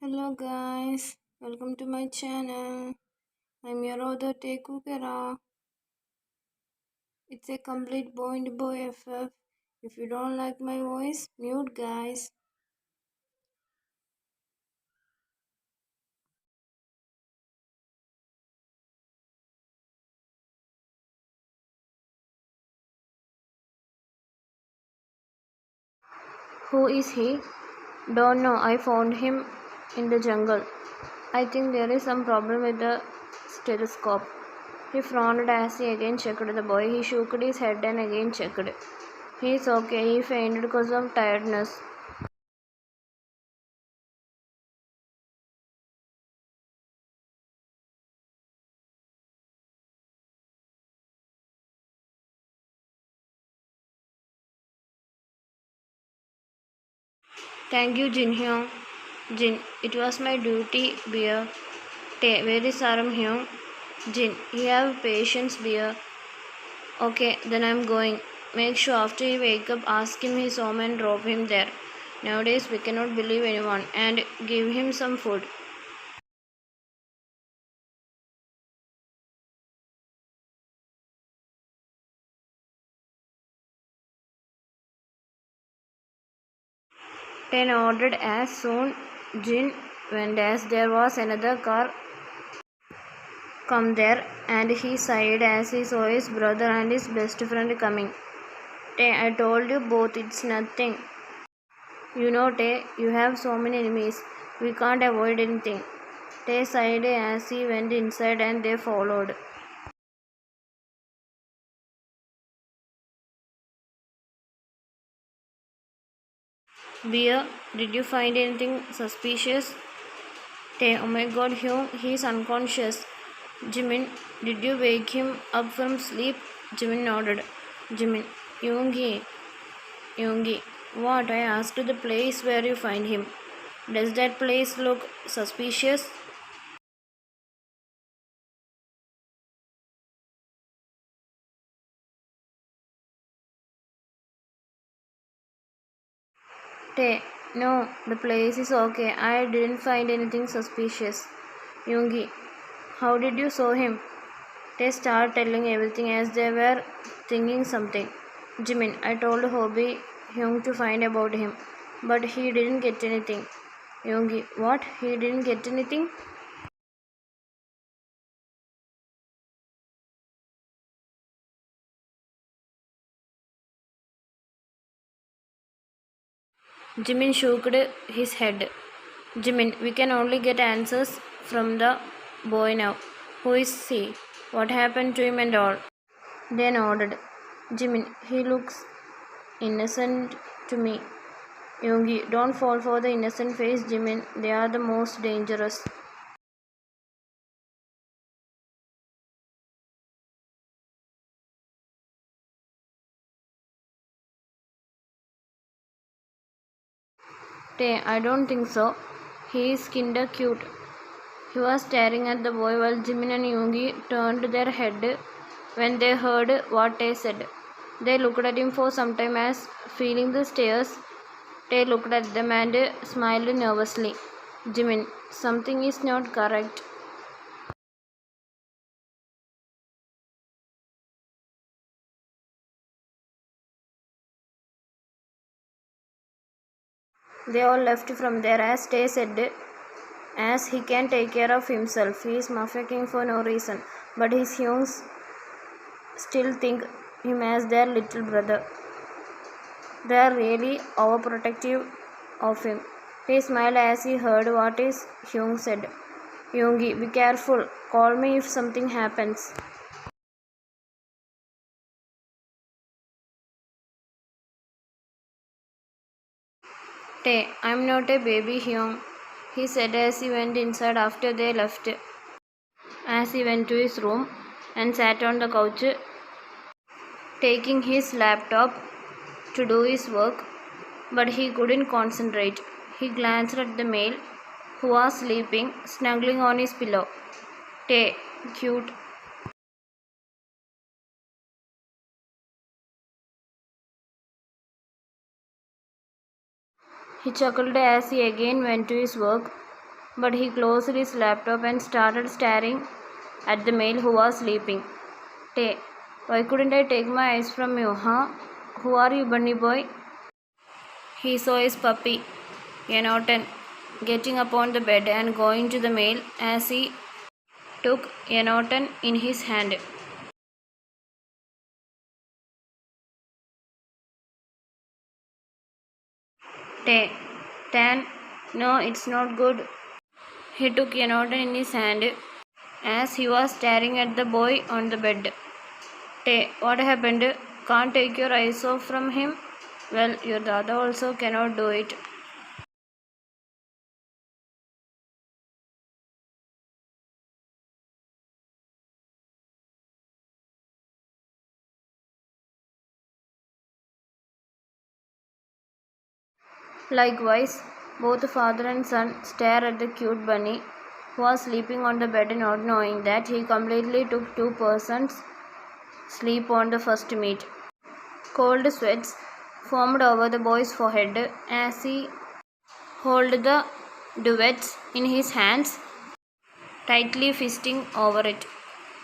Hello guys, welcome to my channel. I'm your other Taekook. It's a complete boy and boy FF. If you don't like my voice, mute guys. Who is he? Don't know. I found him in the jungle. I think there is some problem with the stethoscope. He frowned as he again checked the boy. He shook his head and again checked. He is okay. He fainted because of tiredness. Thank you, Jin Hyung. Jin, it was my duty, beer. Where is Saram Hyung? Jin, you have patience, beer. Okay, then I'm going. Make sure after he wake up, ask him his home and drop him there. Nowadays, we cannot believe anyone and give him some food. Ten ordered as soon Jin went as there was another car come there and he sighed as he saw his brother and his best friend coming. Tay, I told you both it's nothing. You know, Tay, you have so many enemies. We can't avoid anything. Tay sighed as he went inside and they followed. Beer, did you find anything suspicious? Tay, oh my god, Hyung, he's unconscious. Jimin, did you wake him up from sleep? Jimin nodded. Jimin, Yoongi, what? I asked the place where you find him. Does that place look suspicious? Tay, no, the place is okay. I didn't find anything suspicious. Yoongi, how did you saw him? They start telling everything as they were thinking something. Jimin, I told Hobie Hyung to find about him, but he didn't get anything. Yoongi, what? He didn't get anything? Jimin shook his head. Jimin, we can only get answers from the boy now. Who is he? What happened to him and all? They nodded. Jimin, he looks innocent to me. Yoongi, don't fall for the innocent face, Jimin. They are the most dangerous. Tay, I don't think so. He is kinda cute. He was staring at the boy while Jimin and Yoongi turned their head when they heard what Tay said. They looked at him for some time as, feeling the stares, Tay looked at them and smiled nervously. Jimin, something is not correct. They all left from there as Tay said, as he can take care of himself. He is maffaking for no reason. But his Hyungs still think him as their little brother. They are really overprotective of him. He smiled as he heard what his Hyung said. Yoongi, be careful. Call me if something happens. Tay, I'm not a baby Hyung, he said as he went inside after they left. As he went to his room and sat on the couch, taking his laptop to do his work, but he couldn't concentrate. He glanced at the male, who was sleeping, snuggling on his pillow. Tay, cute. He chuckled as he again went to his work. but he closed his laptop and started staring at the male who was sleeping. Tae, why couldn't I take my eyes from you, huh? Who are you, bunny boy? He saw his puppy, Yenoten, getting upon the bed and going to the male as he took Yenoten in his hand. Tae, Tan, no, it's not good. He took Yenoten in his hand as he was staring at the boy on the bed. Tae, what happened? Can't take your eyes off from him? Well, your dada also cannot do it. Likewise, both father and son stare at the cute bunny who was sleeping on the bed, not knowing that he completely took two persons' sleep on the first meet. Cold sweats formed over the boy's forehead as he held the duets in his hands, tightly fisting over it.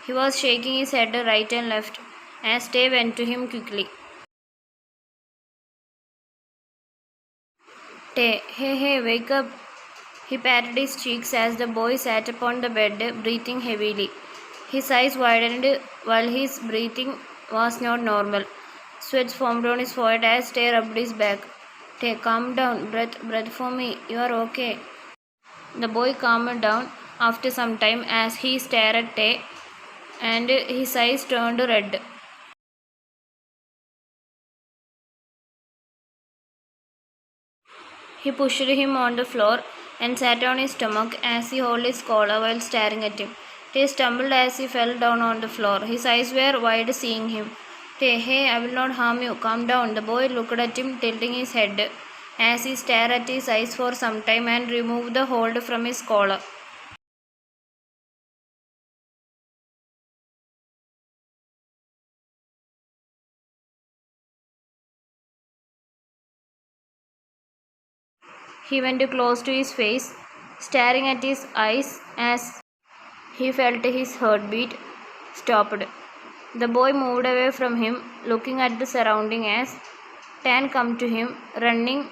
He was shaking his head right and left as Tae went to him quickly. Tae, hey, hey, wake up. He patted his cheeks as the boy sat upon the bed, breathing heavily. His eyes widened while his breathing was not normal. Sweats formed on his forehead as Tae rubbed his back. Tae, calm down. Breath for me. You are okay. The boy calmed down after some time as he stared at Tae and his eyes turned red. He pushed him on the floor and sat on his stomach as he held his collar while staring at him. Tae stumbled as he fell down on the floor. His eyes were wide, seeing him. Tae, hey, I will not harm you. Calm down. The boy looked at him, tilting his head as he stared at his eyes for some time and removed the hold from his collar. He went close to his face, staring at his eyes as he felt his heartbeat stopped. The boy moved away from him, looking at the surrounding as Tan came to him, running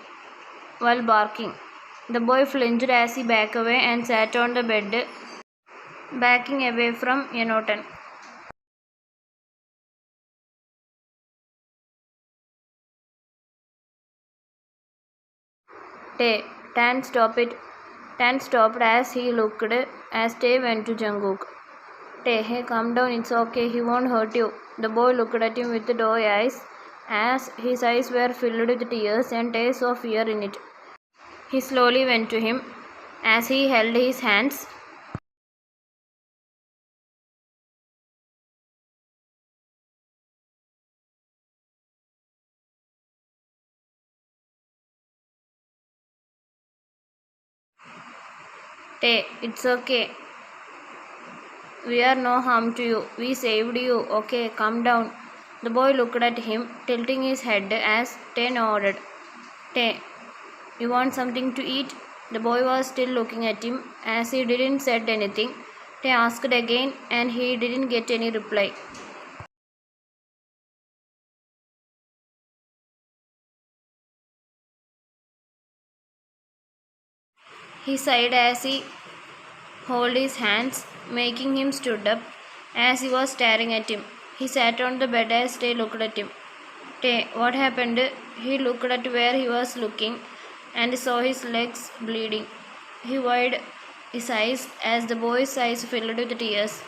while barking. The boy flinched as he backed away and sat on the bed, backing away from Yenoten. Tae, Tan, stop it. Tan stopped as he looked as Tae went to Jungkook. Tae, hey, calm down, it's okay, he won't hurt you. The boy looked at him with doe eyes as his eyes were filled with tears and Tae saw fear in it. He slowly went to him as he held his hands. Tae, it's okay. We are no harm to you. We saved you. Okay, calm down. The boy looked at him, tilting his head as Tae nodded. Tae, you want something to eat? The boy was still looking at him as he didn't said anything. Tae asked again and he didn't get any reply. He sighed as he held his hands, making him stood up as he was staring at him. He sat on the bed as Tae looked at him. Tae, what happened? He looked at where he was looking and saw his legs bleeding. He wiped his eyes as the boy's eyes filled with tears.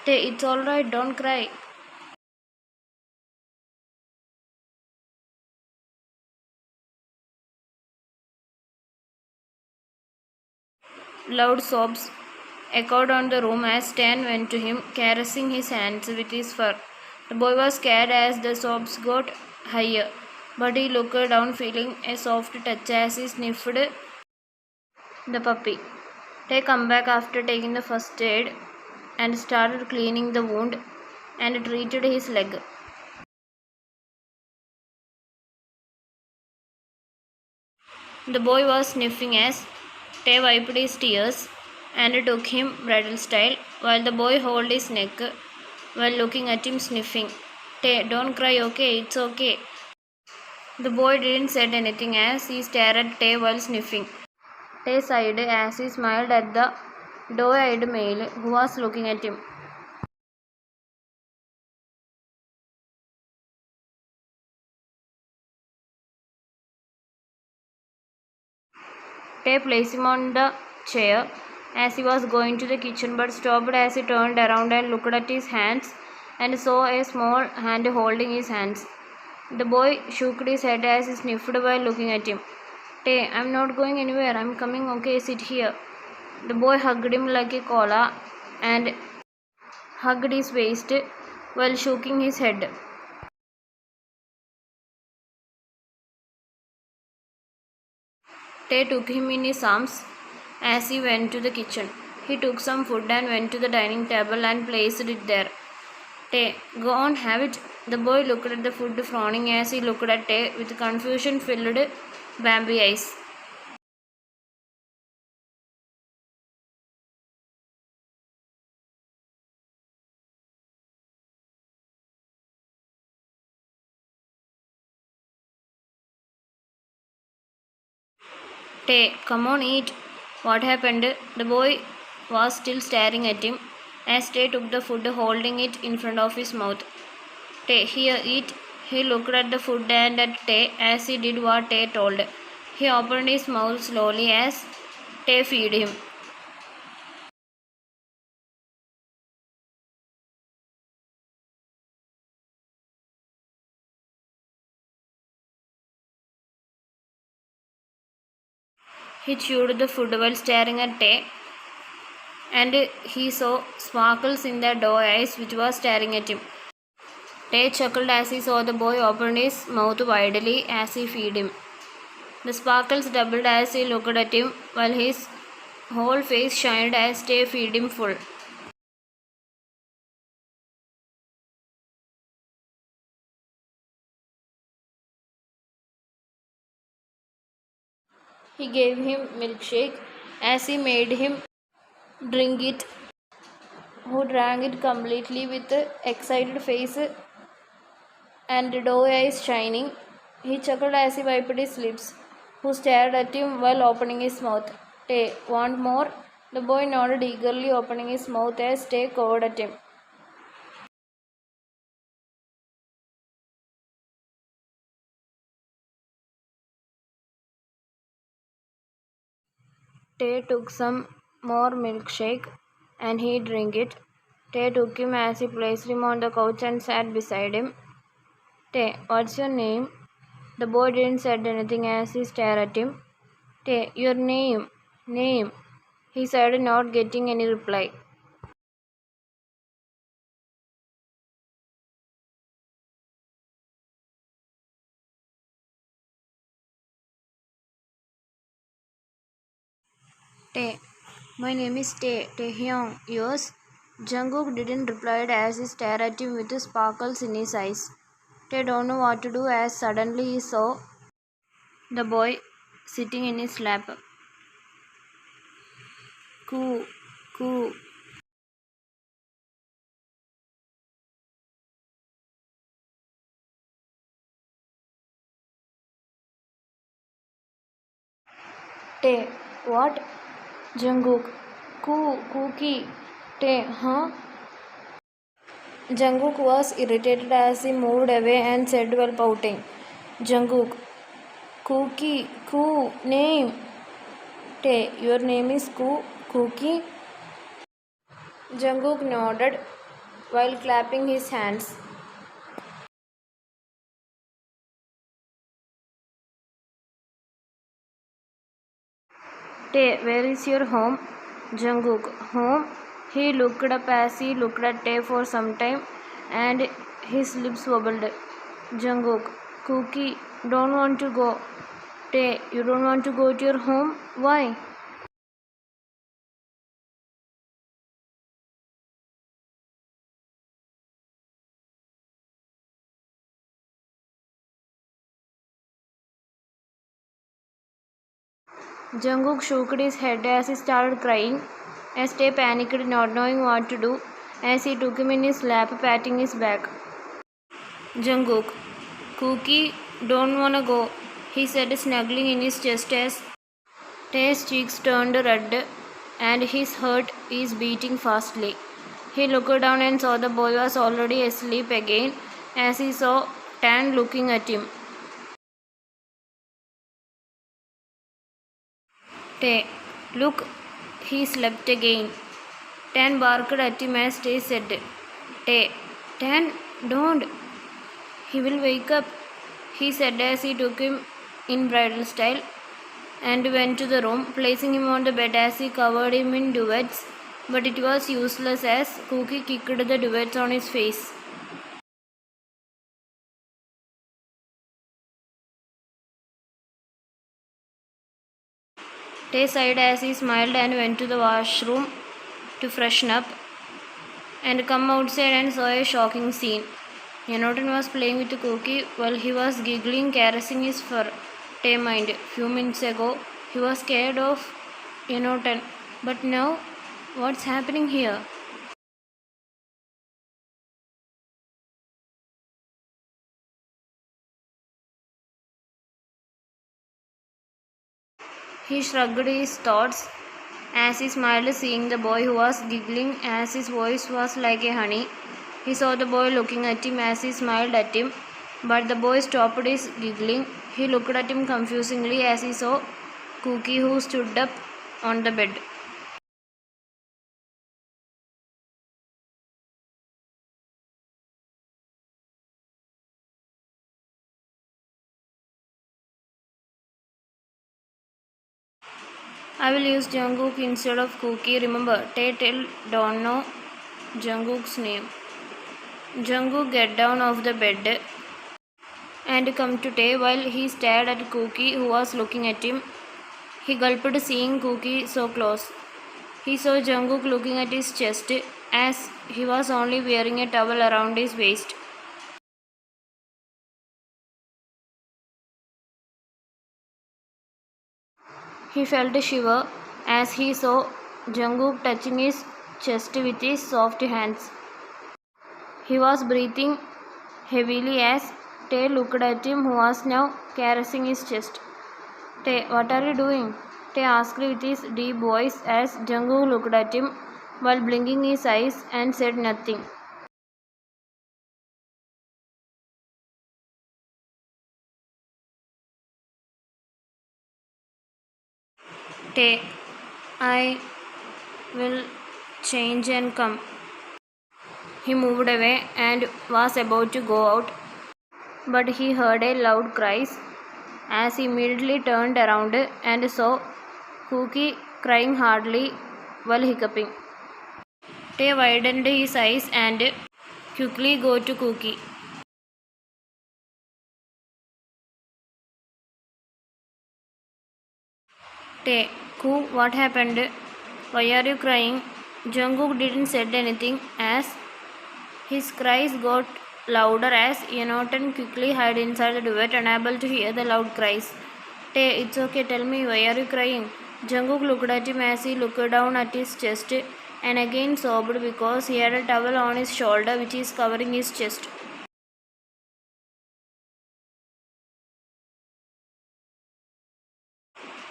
Tae, it's alright, don't cry. Loud sobs echoed on the room as Stan went to him, caressing his hands with his fur. The boy was scared as the sobs got higher, but he looked down, feeling a soft touch as he sniffed the puppy. They come back after taking the first aid and started cleaning the wound and treated his leg. The boy was sniffing as Tay wiped his tears and took him bridal style, while the boy held his neck while looking at him sniffing. Tae, don't cry, okay, it's okay. The boy didn't say anything as he stared at Tae while sniffing. Tae sighed as he smiled at the doe-eyed male who was looking at him. Tae placed him on the chair as he was going to the kitchen, but stopped as he turned around and looked at his hands and saw a small hand holding his hands. The boy shook his head as he sniffed while looking at him. Tae, I'm not going anywhere. I'm coming, okay, sit here. The boy hugged him like a koala and hugged his waist while shaking his head. Tae took him in his arms as he went to the kitchen. He took some food and went to the dining table and placed it there. Tae, go on, have it. The boy looked at the food, frowning as he looked at Tae with confusion-filled Bambi eyes. Tae, come on, eat. What happened? The boy was still staring at him as Tae took the food, holding it in front of his mouth. Tae, here, eat. He looked at the food and at Tae as he did what Tae told. He opened his mouth slowly as Tae fed him. He chewed the food while staring at Tae, and he saw sparkles in the doe eyes which was staring at him. Tae chuckled as he saw the boy open his mouth widely as he fed him. The sparkles doubled as he looked at him, while his whole face shined as Tae fed him full. He gave him milkshake as he made him drink it, who drank it completely with excited face and doe eyes shining. He chuckled as he wiped his lips, who stared at him while opening his mouth. Tae, want more? The boy nodded eagerly, opening his mouth as Tae cowered at him. Tae took some more milkshake and he drank it. Tae took him as he placed him on the couch and sat beside him. Tae, what's your name? The boy didn't say anything as he stared at him. Tae, your name, name, he said, not getting any reply. Tae, my name is Tae, Taehyung. Yours? Jungkook didn't reply as he stared at him with sparkles in his eyes. Tae don't know what to do as suddenly he saw the boy sitting in his lap. Coo, coo. Tae, what? Jungkook, cookie. Tae, huh? Jungkook was irritated as he moved away and said while pouting, Jungkook, name. Tae, your name is Cookie? Jungkook nodded while clapping his hands. Tae, where is your home? Jungkook, home? He looked up as he looked at Tae for some time and his lips wobbled. Jungkook, Cookie, don't want to go. Tae, you don't want to go to your home? Why? Jungkook shook his head as he started crying. as Tae panicked, not knowing what to do, as he took him in his lap, patting his back. Jungkook, Cookie, don't wanna go, he said, snuggling in his chest as Tae's cheeks turned red and his heart is beating fastly. He looked down and saw the boy was already asleep again as he saw Tan looking at him. Tae, look, he slept again. Tan barked at him as Tae said, Tae, Tan, don't. He will wake up, he said as he took him in bridal style and went to the room, placing him on the bed as he covered him in duvets, but it was useless as Cookie kicked the duvets on his face. Tae sighed as he smiled and went to the washroom to freshen up and come outside and saw a shocking scene. Yenotan was playing with Cookie while he was giggling, caressing his fur. Tae mind, few minutes ago he was scared of Yenotan, but now what's happening here? He shrugged his thoughts as he smiled, seeing the boy who was giggling as his voice was like a honey. He saw the boy looking at him as he smiled at him, but the boy stopped his giggling. He looked at him confusingly as he saw Cookie, who stood up on the bed. I will use Jungkook instead of Cookie. Remember, Tae don't know Jungkook's name. Jungkook get down off the bed and come to Tae while he stared at Cookie, who was looking at him. He gulped, seeing Cookie so close. He saw Jungkook looking at his chest as he was only wearing a towel around his waist. He felt a shiver as he saw Jungkook touching his chest with his soft hands. He was breathing heavily as Tae looked at him, who was now caressing his chest. Tae, what are you doing? Tae asked with his deep voice as Jungkook looked at him while blinking his eyes and said nothing. Tae, I will change and come. He moved away and was about to go out, but he heard a loud cry as he immediately turned around and saw Cookie crying hardly while hiccuping. Tae widened his eyes and quickly go to Cookie. Tae, Koo, what happened? Why are you crying? Jungkook didn't said anything as his cries got louder as Yenotan quickly hid inside the duvet, unable to hear the loud cries. Tae, it's okay, tell me, why are you crying? Jungkook looked at him as he looked down at his chest and again sobbed because he had a towel on his shoulder which is covering his chest.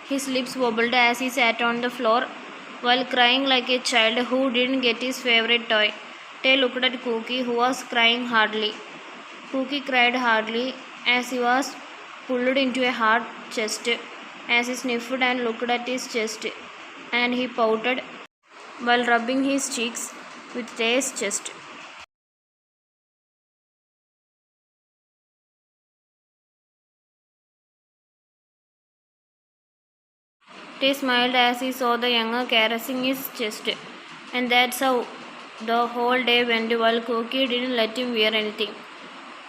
His lips wobbled as he sat on the floor while crying like a child who didn't get his favorite toy. Tae looked at Cookie, who was crying hardly. Cookie cried hardly as he was pulled into a hard chest as he sniffed and looked at his chest, and he pouted while rubbing his cheeks with Tae's chest. Tae smiled as he saw the younger caressing his chest, and that's how the whole day went while Cookie didn't let him wear anything.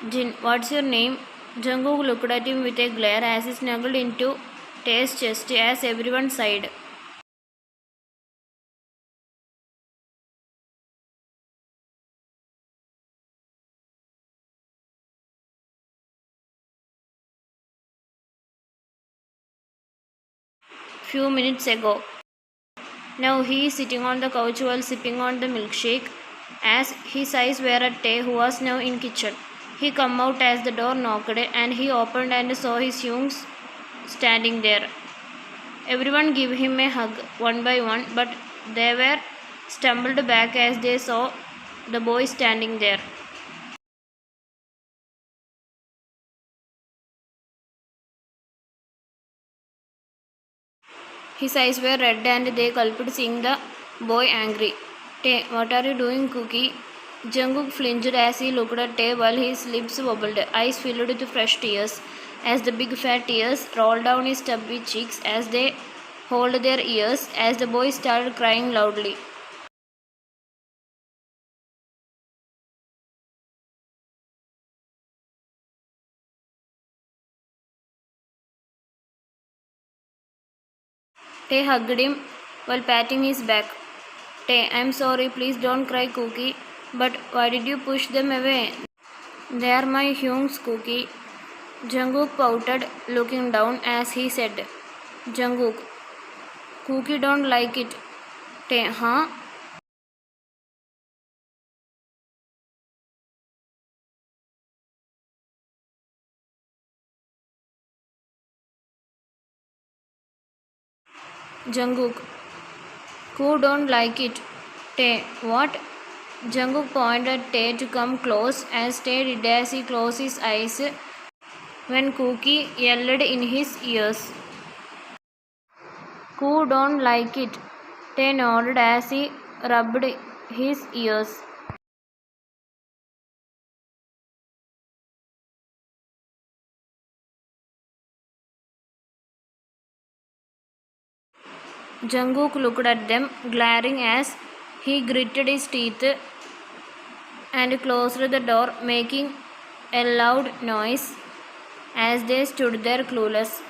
Jin, what's your name? Jungkook looked at him with a glare as he snuggled into Tae's chest as everyone sighed. Few minutes ago. Now he is sitting on the couch while sipping on the milkshake. As his eyes were at Tae, who was now in kitchen. He come out as the door knocked, and he opened and saw his youngs standing there. Everyone gave him a hug, one by one, but they were stumbled back as they saw the boy standing there. His eyes were red and they gulped, seeing the boy angry. Tae, what are you doing, Cookie? Jungkook flinched as he looked at Tae while his lips wobbled, eyes filled with fresh tears, as the big fat tears rolled down his stubby cheeks as they held their ears, as the boy started crying loudly. Tae hugged him while patting his back. Tae, I'm sorry, please don't cry, Cookie. But why did you push them away? They are my Hyung's, Cookie. Jungkook pouted, looking down as he said, Jungkook, Cookie don't like it. Tae, huh? Jungkook, who don't like it? Tae, what? Jungkook pointed at Tae to come close as Tae did as he closed his eyes when Cookie yelled in his ears. Who don't like it? Tae nodded as he rubbed his ears. Jungkook looked at them, glaring as he gritted his teeth and closed the door, making a loud noise as they stood there clueless.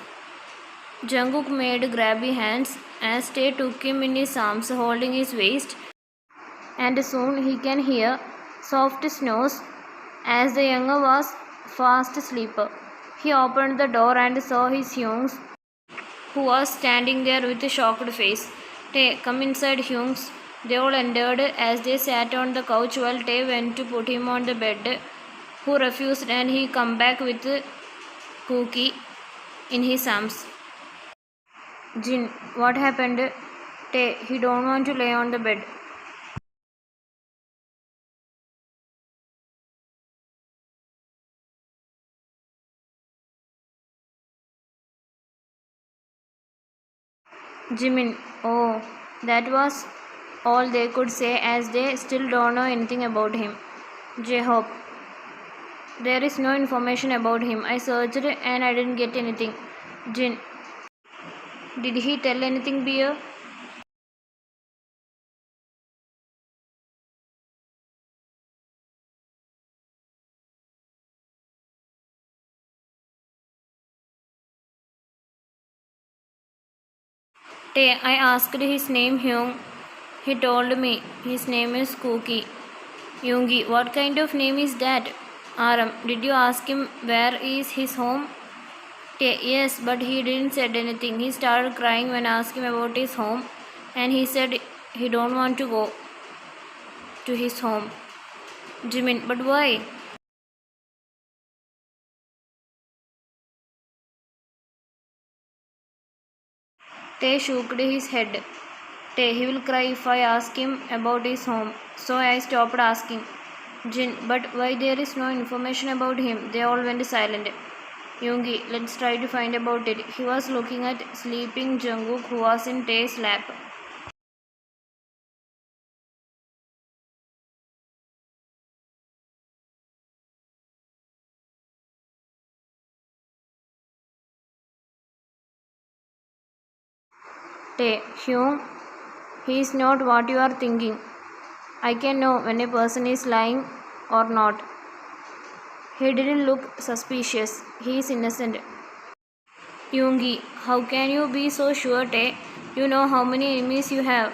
Jungkook made grabby hands as Tae took him in his arms, holding his waist, and soon he can hear soft snores as the younger was fast asleep. He opened the door and saw his Hyungs, who was standing there with a shocked face. Tae, come inside, Hyungs. They all entered as they sat on the couch while Tae went to put him on the bed, who refused, and he come back with Cookie in his arms. Jin, what happened? Tae, he don't want to lay on the bed. Jimin, oh, that was all they could say as they still don't know anything about him. J-Hope, there is no information about him. I searched and I didn't get anything. Jin, did he tell anything, Beer? Tae, I asked his name Hyung. He told me his name is Cookie. Yoongi, what kind of name is that? Aram, did you ask him where is his home? Yes, but he didn't said anything. He started crying when I asked him about his home, and he said he don't want to go to his home. Jimin, but why? Tae shook his head. Tae, he will cry if I ask him about his home. So I stopped asking. Jin, but why there is no information about him? They all went silent. Yoongi, let's try to find about it. He was looking at sleeping Jungkook, who was in Tae's lap. Tae, Hyung, he is not what you are thinking. I can know when a person is lying or not. He didn't look suspicious. He is innocent. Yoongi, how can you be so sure, Tae? You know how many enemies you have.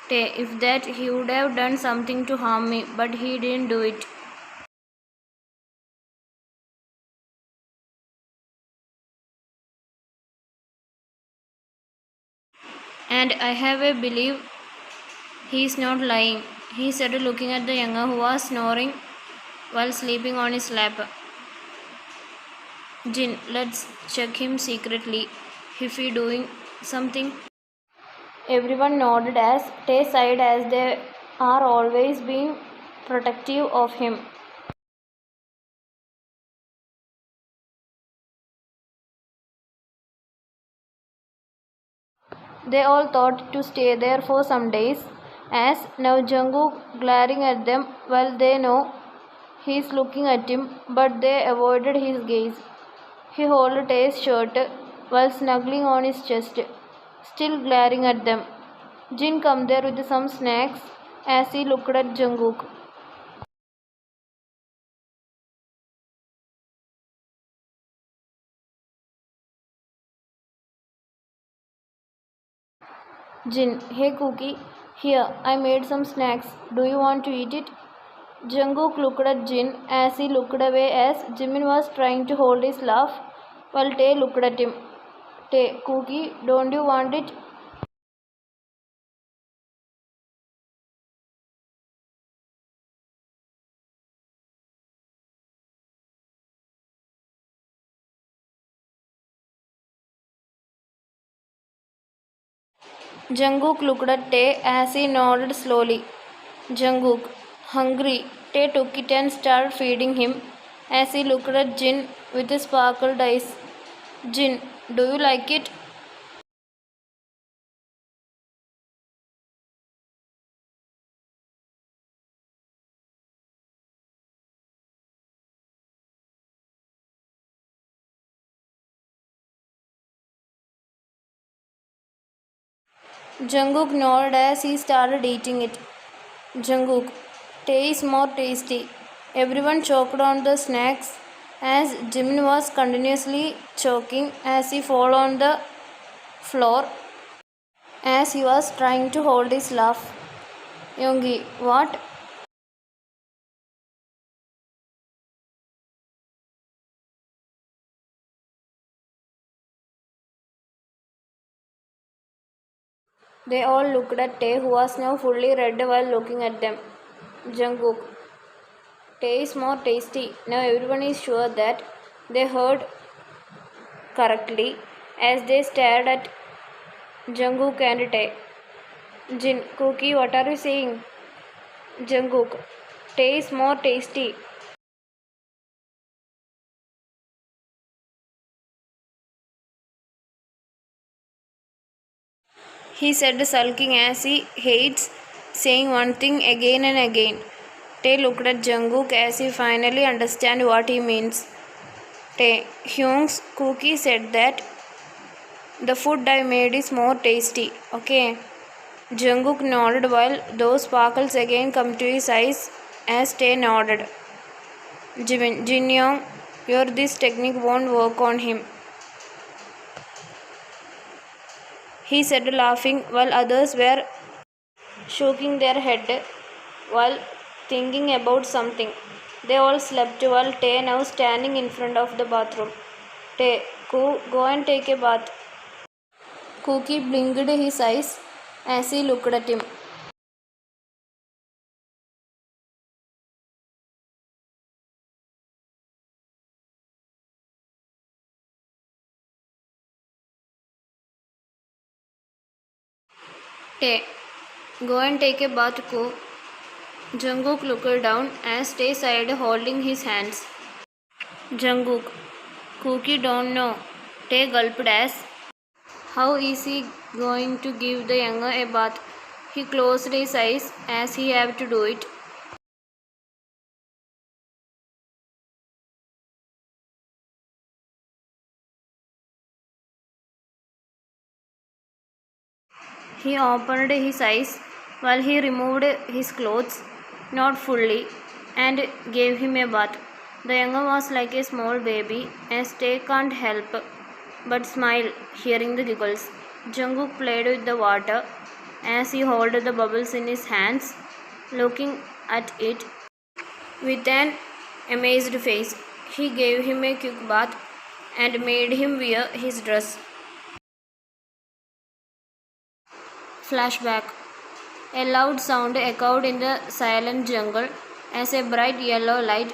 Tae, if that he would have done something to harm me, but he didn't do it. And I have a belief He is not lying, he said, looking at the younger who was snoring while sleeping on his lap. Jin, let's check him secretly. If he doing something. Everyone nodded as Tae sighed, as they are always being protective of him. They all thought to stay there for some days, as now Jungkook glaring at them while they know he is looking at him, but they avoided his gaze. He held Tae's shirt while snuggling on his chest, still glaring at them. Jin come there with some snacks as he looked at Jungkook. Jin, hey Cookie, here, I made some snacks. Do you want to eat it? Jungkook looked at Jin as he looked away as Jimin was trying to hold his laugh while Tae looked at him. Tae, Cookie, don't you want it? Jungkook looked at Tae as he nodded slowly. Jungkook, hungry. Tae took it and started feeding him as he looked at Jin with his sparkled eyes. Jin, do you like it? Jungkook nodded as he started eating it. Jungkook, Tae is more tasty. Everyone choked on the snacks as Jimin was continuously choking as he fell on the floor as he was trying to hold his laugh. Yoongi, what? They all looked at Tae, who was now fully red while looking at them. Jungkook, Tae is more tasty. Now everyone is sure that they heard correctly as they stared at Jungkook and Tae. Jin, Cookie, what are you saying? Jungkook, Tae is more tasty. He said, sulking as he hates saying one thing again and again. Tae looked at Jungkook as he finally understood what he means. Tae, Hyung's Cookie said that the food I made is more tasty, okay? Jungkook nodded while those sparkles again come to his eyes as Tae nodded. Jimin, Jin Young, this technique won't work on him, he said, laughing while others were shaking their head while thinking about something. They all slept while Tae now standing in front of the bathroom. Tae, go and take a bath. Cookie blinked his eyes as he looked at him. Tae, go and take a bath, Ko. Jungkook looked down as Tae sighed, holding his hands. Jungkook, Cookie don't know. Tae gulped as. How is he going to give the younger a bath? He closed his eyes as he had to do it. He opened his eyes while he removed his clothes, not fully, and gave him a bath. The younger was like a small baby, as Tae can't help but smile hearing the giggles. Jungkook played with the water as he held the bubbles in his hands, looking at it with an amazed face. He gave him a quick bath and made him wear his dress. Flashback. A loud sound echoed in the silent jungle as a bright yellow light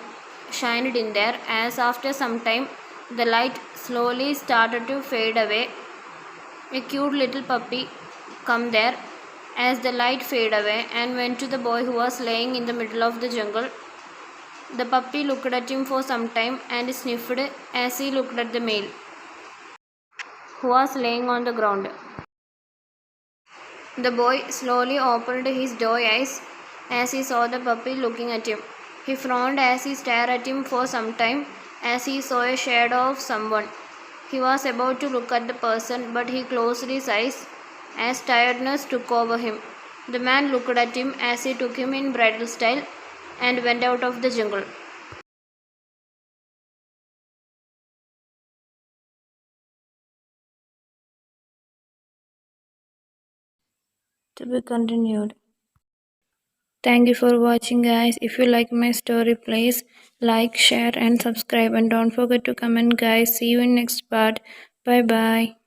shined in there. As after some time the light slowly started to fade away, a cute little puppy come there. As the light faded away and went to the boy who was laying in the middle of the jungle, the puppy looked at him for some time and sniffed as he looked at the male, who was laying on the ground. The boy slowly opened his doe eyes as he saw the puppy looking at him. He frowned as he stared at him for some time as he saw a shadow of someone. He was about to look at the person, but he closed his eyes as tiredness took over him. The man looked at him as he took him in bridal style and went out of the jungle. To be continued. Thank you for watching, guys. If you like my story, please like, share and subscribe, and don't forget to comment, guys. See you in next part. Bye bye.